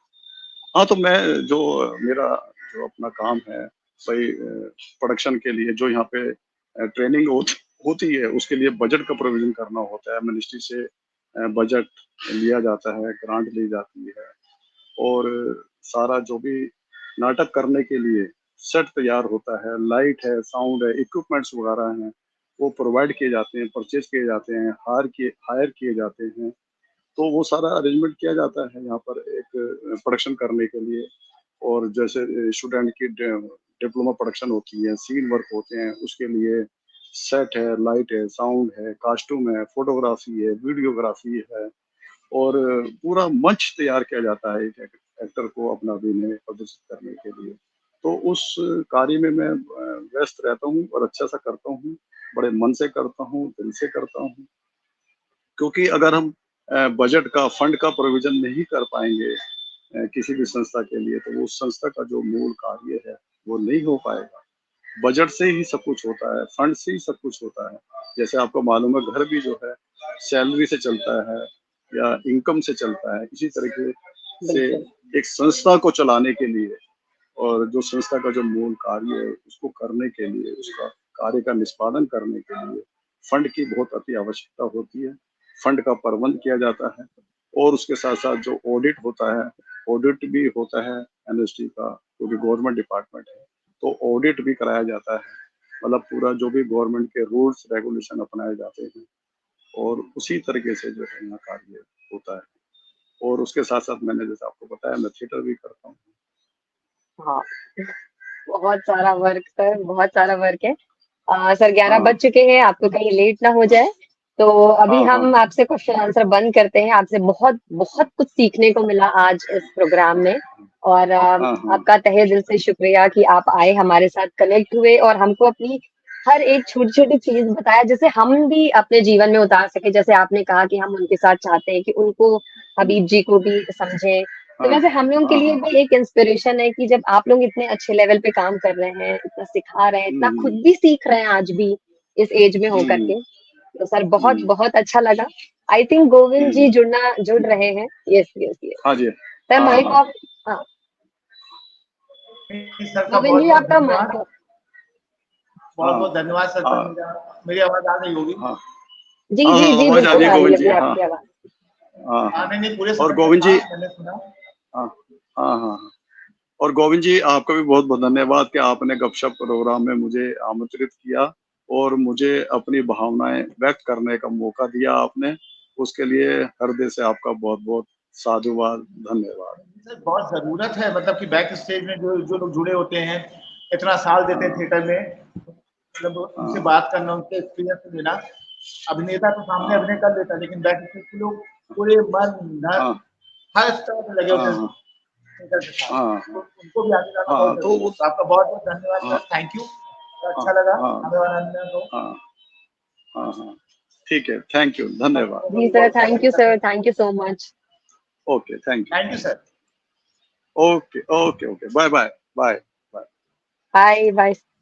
हाँ तो मैं जो मेरा जो अपना काम है वही प्रोडक्शन के लिए जो यहाँ पे ट्रेनिंग होती है, उसके लिए बजट का प्रोविजन करना होता है। मिनिस्ट्री से बजट लिया जाता है, ग्रांट ली जाती है, और सारा जो भी नाटक करने के लिए सेट तैयार होता है, लाइट है, साउंड है, इक्विपमेंट्स वगैरह हैं, वो प्रोवाइड किए जाते हैं, परचेज किए जाते हैं, हायर किए जाते हैं। तो वो सारा अरेंजमेंट किया जाता है यहाँ पर एक प्रोडक्शन करने के लिए। और जैसे स्टूडेंट की डिप्लोमा प्रोडक्शन होती है, सीन वर्क होते हैं, उसके लिए सेट है, लाइट है, साउंड है, कास्ट्यूम है, फोटोग्राफी है, वीडियोग्राफी है, और पूरा मंच तैयार किया जाता है एक एक्टर को अपना अभिनय प्रदर्शित करने के लिए। तो उस कार्य में मैं व्यस्त रहता हूँ और अच्छा सा करता हूँ, बड़े मन से करता हूँ, दिल से करता हूँ। क्योंकि अगर हम बजट का फंड का प्रोविजन नहीं कर पाएंगे किसी भी संस्था के लिए, तो वो संस्था का जो मूल कार्य है वो नहीं हो पाएगा। बजट से ही सब कुछ होता है, फंड से ही सब कुछ होता है। जैसे आपको मालूम है, घर भी जो है सैलरी से चलता है या इनकम से चलता है, इसी तरीके से बिल्कुल। एक संस्था को चलाने के लिए और जो संस्था का जो मूल कार्य है उसको करने के लिए, उसका कार्य का निष्पादन करने के लिए फंड की बहुत अति आवश्यकता होती है। फंड का प्रबंध किया जाता है, और उसके साथ साथ जो ऑडिट होता है, ऑडिट भी होता है एनएसडी का, क्योंकि गवर्नमेंट डिपार्टमेंट है, तो ऑडिट भी कराया जाता है। मतलब पूरा जो भी गवर्नमेंट के रूल्स रेगुलेशन अपनाए जाते हैं, और उसी तरीके से जो है यहाँ कार्य होता है। और उसके साथ साथ मैंने जैसे आपको बताया, मैं थिएटर भी करता हूँ। हाँ, बहुत सारा वर्क सर, बहुत सारा वर्क है। सर 11 हाँ बज चुके हैं, आपको कहीं लेट ना हो जाए, तो अभी हाँ हाँ हम आपसे क्वेश्चन आंसर बंद करते हैं। आपसे बहुत बहुत कुछ सीखने को मिला आज इस प्रोग्राम में, और हाँ हाँ आपका तहे दिल से शुक्रिया कि आप आए, हमारे साथ कनेक्ट हुए और हमको अपनी हर एक छोटी छोटी चीज बताया, जिसे हम भी अपने जीवन में उतार सके। जैसे आपने कहा कि हम उनके साथ चाहते हैं कि उनको, हबीब जी को भी समझें, तो हाँ वैसे हम लोगों के हाँ लिए हाँ भी एक इंस्पिरेशन है कि जब आप लोग इतने अच्छे लेवल पे काम कर रहे हैं, इतना सिखा रहे हैं, इतना खुद हम्म भी सीख रहे हैं आज भी इस एज में होकर हम्म के, तो सर बहुत हम्म बहुत अच्छा लगा। आई थिंक गोविंद हम्म। जी जुड़ रहे हैं। Yes yes yes. हाँ जी। सर हाँ हाँ माइक हाँ ऑफ। हाँ सर का गोविंद जी बहुत आपका धन्यवाद, माइक। बहुत बहुत धन्यवाद सर का। मेरी आवाज आ रही होगी? हाँ जी हाँ जी हाँ, जी आवाज आ बिल्कुल रही है आ रही गोविंद है जी। अभी हाँ आपकी आवाज। हाँ हाँ, हाँ। नहीं पूरे और समय गोविंद तक जी, था, मैंने सुना। हाँ हाँ हाँ हाँ। और गोविंद जी आपका भी बहुत बहुत धन्यवाद कि आपने गपशप प्रोग्राम में मुझे आमंत्रित किया और मुझे अपनी भावनाएं व्यक्त करने का मौका दिया आपने। उसके लिए हृदय से आपका बहुत बहुत साधुवाद, धन्यवाद। सर बहुत जरूरत है, मतलब कि बैक स्टेज में जो जो लोग जुड़े होते हैं, इतना साल देते हैं हाँ थिएटर में, मतलब उनसे हाँ बात करना, उनके एक्सपीरियंस लेना। अभिनेता तो सामने हाँ अभिनय कर लेता है, लेकिन बैक स्टेज के लोग पूरे मन धन हाँ हर तरह से लगे होते हैं हाँ थिएटर के साथ, हाँ तो उनको भी आगे लाना हाँ। बहुत तो जरूरी है। उस तो आपका बहुत बहुत धन्यवाद हाँ सर, थैंक यू, हाँ अच्छा लगा हाँ हमें आनंद को। हाँ हाँ हाँ। ठीक है, थैंक यू, धन्यवाद। जी sir, thank you sir, thank you so much. Okay, thank thank you you. Sir. Okay okay okay, bye bye bye bye. Bye bye.